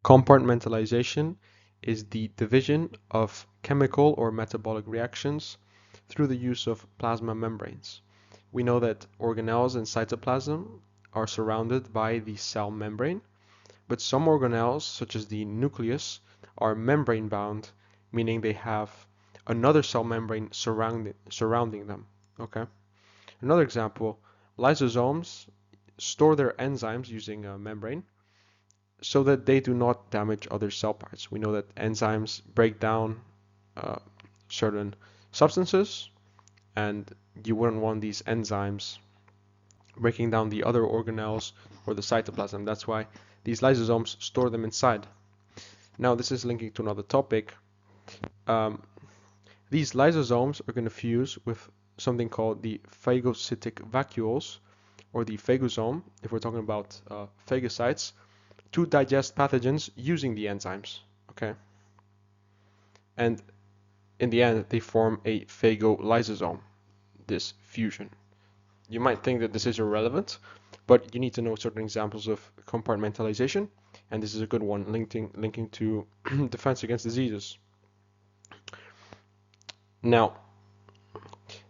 Compartmentalisation is the division of chemical or metabolic reactions through the use of plasma membranes. We know that organelles in cytoplasm are surrounded by the cell membrane, but some organelles, such as the nucleus, are membrane bound, meaning they have another cell membrane surrounding them. Okay. Another example, lysosomes store their enzymes using a membrane so that they do not damage other cell parts. We know that enzymes break down certain substances, and you wouldn't want these enzymes breaking down the other organelles or the cytoplasm. That's why these lysosomes store them inside. Now, this is linking to another topic. These lysosomes are going to fuse with something called the phagocytic vacuoles, or the phagosome, if we're talking about phagocytes, to digest pathogens using the enzymes. Okay, and in the end, they form a phagolysosome, this fusion. You might think that this is irrelevant, but you need to know certain examples of compartmentalization, and this is a good one, linking to defense against diseases. Now,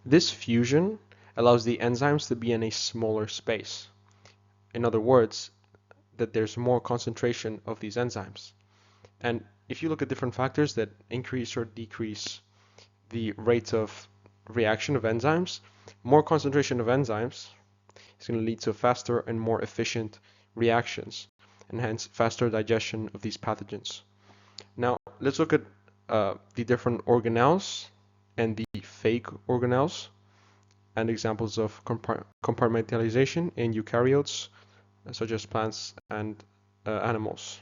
this fusion allows the enzymes to be in a smaller space. In other words, that there's more concentration of these enzymes. And if you look at different factors that increase or decrease the rate of reaction of enzymes, more concentration of enzymes is going to lead to faster and more efficient reactions, and hence faster digestion of these pathogens. Now, let's look at the different organelles and the fake organelles and examples of compartmentalization in eukaryotes, such as plants and animals.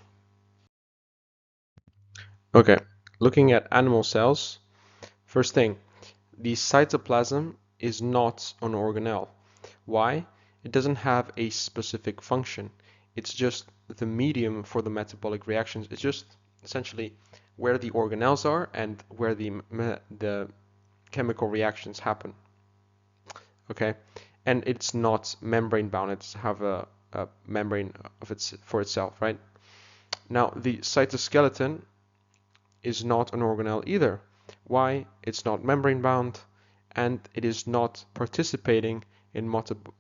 Okay, looking at animal cells, first thing, the cytoplasm is not an organelle. Why? It doesn't have a specific function. It's just the medium for the metabolic reactions. It's just essentially where the organelles are and where the chemical reactions happen. Okay, and it's not membrane bound. It's have a membrane for itself, right? Now, the cytoskeleton is not an organelle either. Why? It's not membrane bound, and it is not participating in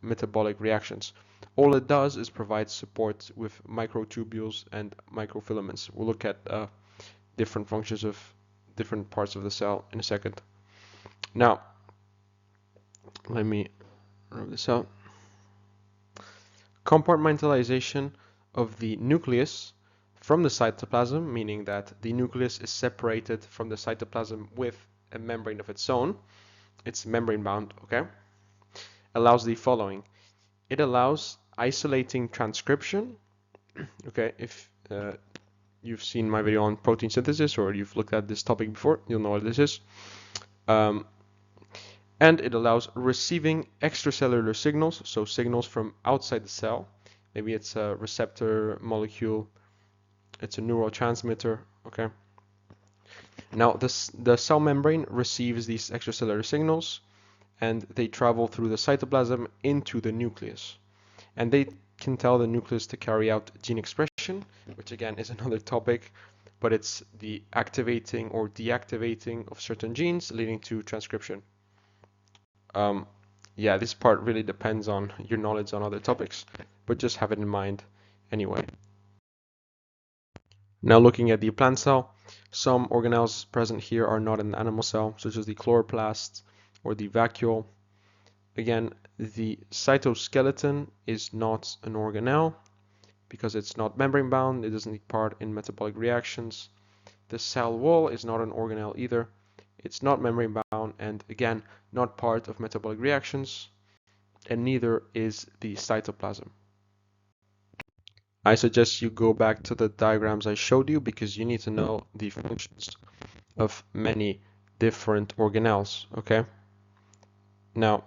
metabolic reactions. All it does is provide support with microtubules and microfilaments. We'll look at different functions of different parts of the cell in a second. Now, let me rub this out. Compartmentalization of the nucleus from the cytoplasm, meaning that the nucleus is separated from the cytoplasm with a membrane of its own. It's membrane bound, okay? Allows the following. It allows isolating transcription. Okay, if you've seen my video on protein synthesis or you've looked at this topic before, you'll know what this is. And it allows receiving extracellular signals, so signals from outside the cell. Maybe it's a receptor molecule, it's a neurotransmitter, okay? Now, the cell membrane receives these extracellular signals, and they travel through the cytoplasm into the nucleus. And they can tell the nucleus to carry out gene expression, which again is another topic, but it's the activating or deactivating of certain genes leading to transcription. Yeah, this part really depends on your knowledge on other topics, but just have it in mind anyway. Now, looking at the plant cell, some organelles present here are not in the animal cell, such as the chloroplast or the vacuole. Again, the cytoskeleton is not an organelle because it's not membrane bound, it doesn't take part in metabolic reactions. The cell wall is not an organelle either. It's not membrane bound and again, not part of metabolic reactions, and neither is the cytoplasm. I suggest you go back to the diagrams I showed you because you need to know the functions of many different organelles, okay? Now,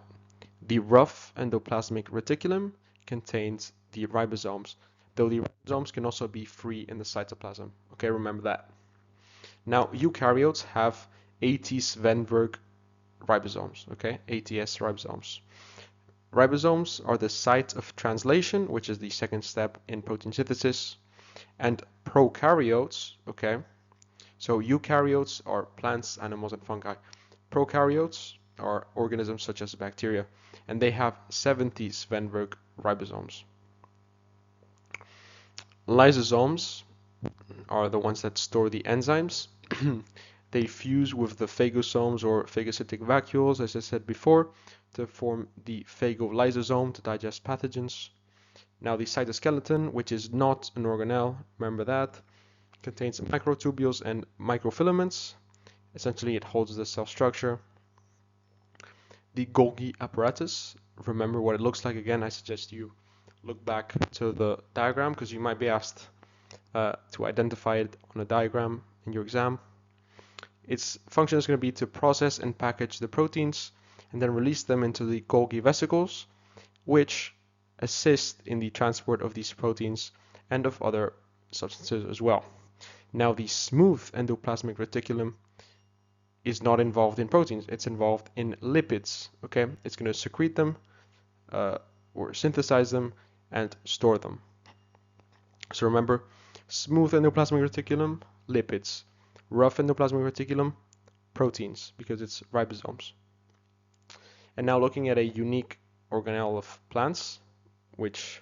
the rough endoplasmic reticulum contains the ribosomes, though the ribosomes can also be free in the cytoplasm, okay? Remember that. Now, eukaryotes have AT-Svenberg ribosomes, okay? ATS ribosomes. Ribosomes are the site of translation, which is the second step in protein synthesis. And prokaryotes, okay, so eukaryotes are plants, animals, and fungi. Prokaryotes are organisms such as bacteria, and they have 70 Svenberg ribosomes. Lysosomes are the ones that store the enzymes. They fuse with the phagosomes or phagocytic vacuoles, as I said before, to form the phagolysosome to digest pathogens. Now the cytoskeleton, which is not an organelle, remember that, contains microtubules and microfilaments. Essentially, it holds the cell structure. The Golgi apparatus, remember what it looks like again. I suggest you look back to the diagram because you might be asked to identify it on a diagram in your exam. Its function is going to be to process and package the proteins and then release them into the Golgi vesicles, which assist in the transport of these proteins and of other substances as well. Now, the smooth endoplasmic reticulum is not involved in proteins, it's involved in lipids, okay? It's going to secrete them or synthesize them and store them. So remember, smooth endoplasmic reticulum, lipids. Rough endoplasmic reticulum, proteins, because it's ribosomes. And now looking at a unique organelle of plants, which,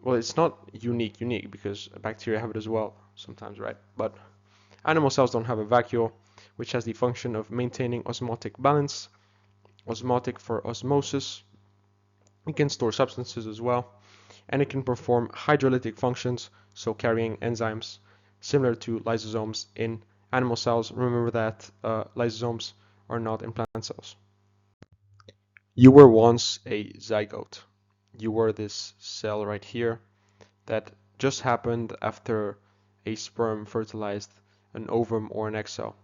well, it's not unique because bacteria have it as well sometimes, right? But animal cells don't have a vacuole, which has the function of maintaining osmotic balance, osmotic for osmosis. It can store substances as well, and it can perform hydrolytic functions, so carrying enzymes, similar to lysosomes in animal cells. Remember that lysosomes are not in plant cells. You were once a zygote. You were this cell right here that just happened after a sperm fertilized an ovum or an egg cell.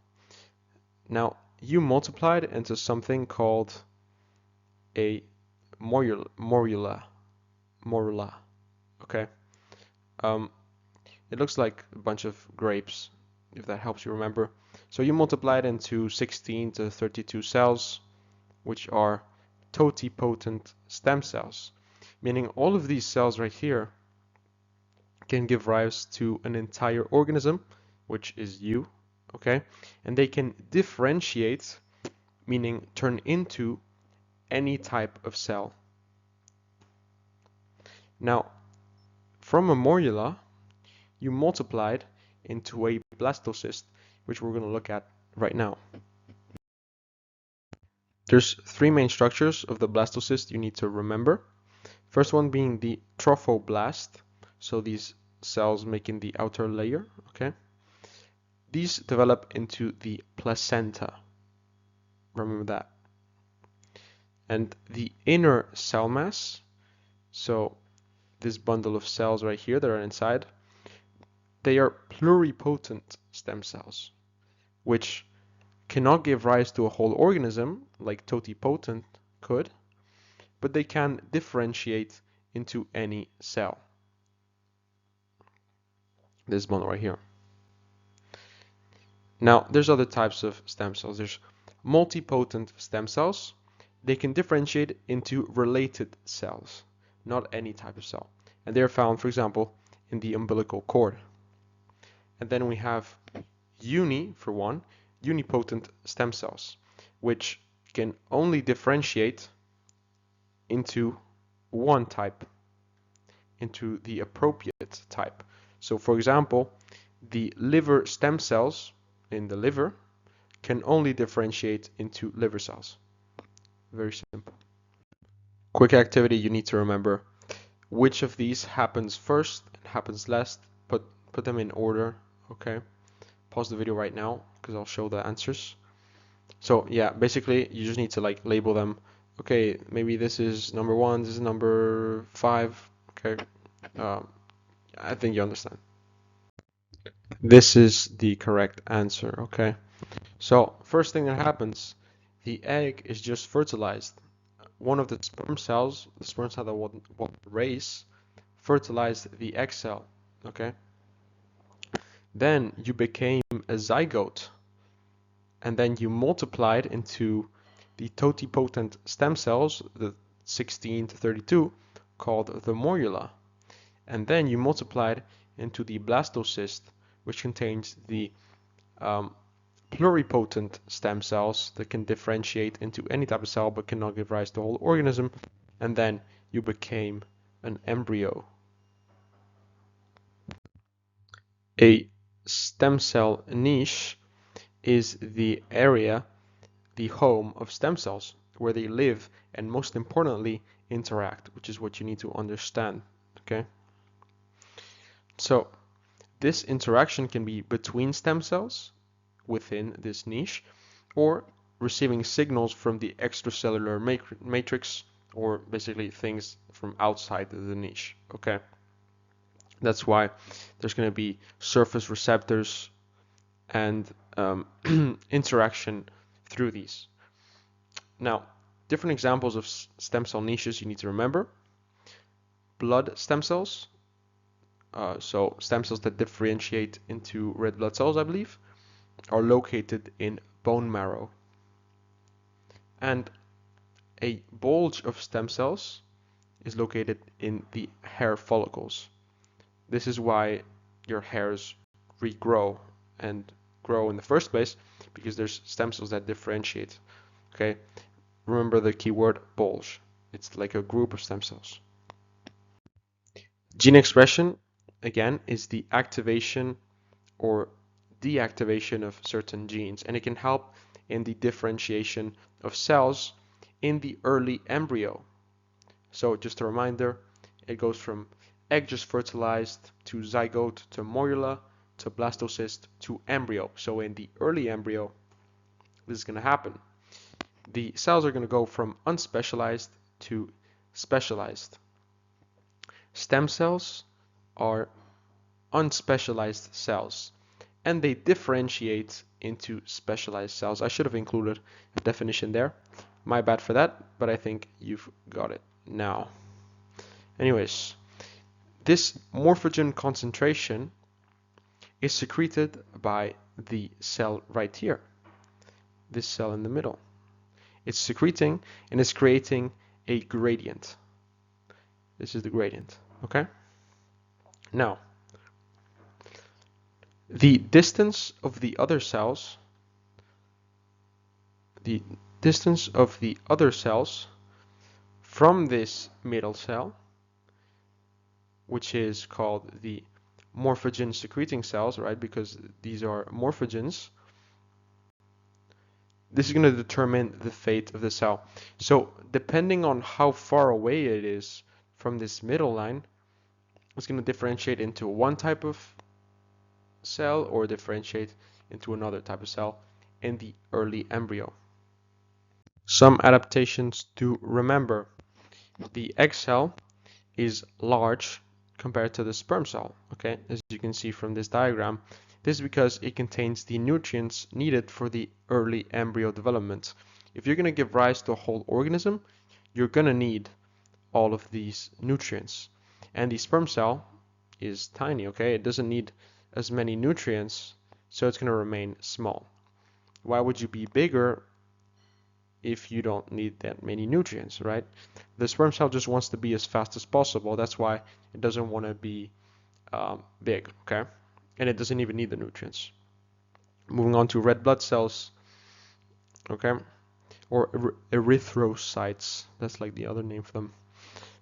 Now, you multiplied into something called a morula, okay? It looks like a bunch of grapes, if that helps you remember. So you multiplied into 16 to 32 cells, which are totipotent stem cells, meaning all of these cells right here can give rise to an entire organism, which is you, okay? And they can differentiate, meaning turn into any type of cell. Now, from a morula, you multiplied into a blastocyst, which we're going to look at right now. There's three main structures of the blastocyst you need to remember. First one being the trophoblast, so these cells making the outer layer, okay? These develop into the placenta. Remember that. And the inner cell mass, so this bundle of cells right here that are inside, they are pluripotent stem cells, which cannot give rise to a whole organism like totipotent could, but they can differentiate into any cell. This bundle right here. Now, there's other types of stem cells. There's multipotent stem cells. They can differentiate into related cells, not any type of cell. And they're found, for example, in the umbilical cord. And then we have unipotent stem cells, which can only differentiate into one type, into the appropriate type. So, for example, the liver stem cells in the liver can only differentiate into liver cells. Very simple. Quick activity you need to remember. Which of these happens first and happens last? Put them in order, okay? Pause the video right now because I'll show the answers. So yeah, basically you just need to like label them. Okay, maybe this is number 1, this is number 5. Okay, I think you understand. This is the correct answer, okay? So first thing that happens, the egg is just fertilized. One of the sperm cells, the sperm cell that will raise, fertilized the egg cell, okay? Then you became a zygote, and then you multiplied into the totipotent stem cells, the 16 to 32, called the morula. And then you multiplied into the blastocyst, which contains the pluripotent stem cells that can differentiate into any type of cell but cannot give rise to a whole organism, and then you became an embryo. A stem cell niche is the area, the home of stem cells, where they live and most importantly interact, which is what you need to understand. Okay, so this interaction can be between stem cells within this niche, or receiving signals from the extracellular matrix, or basically things from outside of the niche. Okay, that's why there's going to be surface receptors and interaction through these. Now, different examples of stem cell niches you need to remember: blood stem cells, so stem cells that differentiate into red blood cells, I believe, are located in bone marrow. And a bulge of stem cells is located in the hair follicles. This is why your hairs regrow and grow in the first place, because there's stem cells that differentiate. Okay, remember the keyword bulge. It's like a group of stem cells. Gene expression, again, is the activation or deactivation of certain genes, and it can help in the differentiation of cells in the early embryo. So just a reminder, it goes from egg just fertilized to zygote to morula to blastocyst to embryo. So in the early embryo, this is going to happen. The cells are going to go from unspecialized to specialized. Stem cells are unspecialized cells, and they differentiate into specialized cells. I should have included a definition there. My bad for that, but I think you've got it now. Anyways, this morphogen concentration is secreted by the cell right here, this cell in the middle. It's secreting and is creating a gradient. This is the gradient, okay? Now, the distance of the other cells, from this middle cell, which is called the morphogen secreting cells, right? Because these are morphogens. This is going to determine the fate of the cell. So depending on how far away it is from this middle line, it's going to differentiate into one type of cell or differentiate into another type of cell in the early embryo. Some adaptations to remember: the egg cell is large compared to the sperm cell, okay, as you can see from this diagram. This is because it contains the nutrients needed for the early embryo development. If you're going to give rise to a whole organism, you're going to need all of these nutrients. And the sperm cell is tiny, okay? It doesn't need as many nutrients, so it's going to remain small. Why would you be bigger if you don't need that many nutrients, right? The sperm cell just wants to be as fast as possible. That's why it doesn't want to be big, okay? And it doesn't even need the nutrients. Moving on to red blood cells, okay? Or erythrocytes, that's like the other name for them.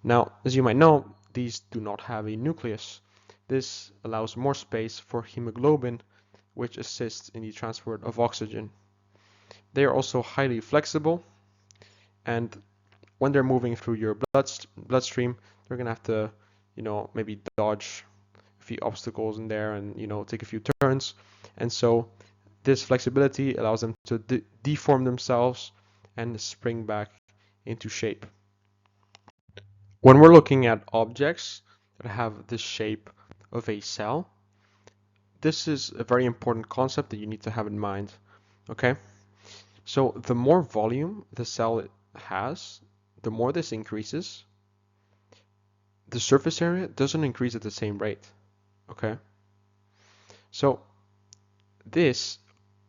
Now, as you might know, these do not have a nucleus. This allows more space for hemoglobin, which assists in the transport of oxygen. They are also highly flexible, and when they're moving through your bloodstream, they're gonna have to, maybe dodge a few obstacles in there and, take a few turns. And so this flexibility allows them to deform themselves and spring back into shape. When we're looking at objects that have the shape of a cell, this is a very important concept that you need to have in mind, okay? So the more volume the cell has, the more this increases. The surface area doesn't increase at the same rate, okay? So this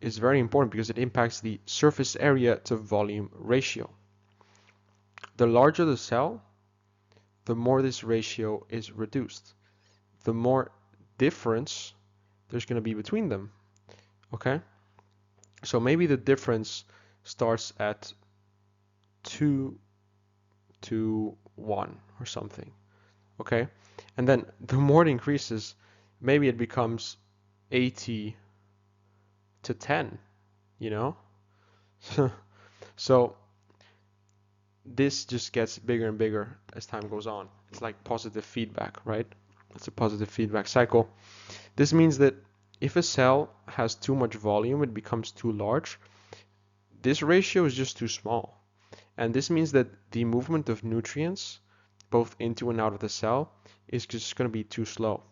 is very important because it impacts the surface area to volume ratio. The larger the cell, the more this ratio is reduced. The more difference there's going to be between them. Okay, so maybe the difference starts at 2 to 1 or something. Okay, and then the more it increases, maybe it becomes 80 to 10, you know? So this just gets bigger and bigger as time goes on. It's like positive feedback, right? It's a positive feedback cycle. This means that if a cell has too much volume, it becomes too large. This ratio is just too small. And this means that the movement of nutrients, both into and out of the cell, is just going to be too slow.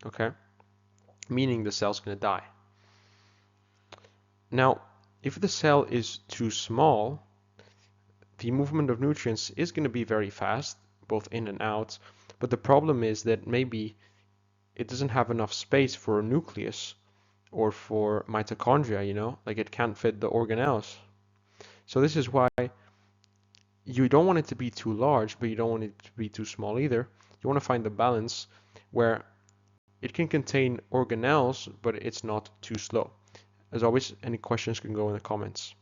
Okay? Meaning the cell's going to die. Now, if the cell is too small, the movement of nutrients is going to be very fast, both in and out. But the problem is that maybe it doesn't have enough space for a nucleus or for mitochondria, you know, like it can't fit the organelles. So this is why you don't want it to be too large, but you don't want it to be too small either. You want to find the balance where it can contain organelles, but it's not too slow. As always, any questions can go in the comments.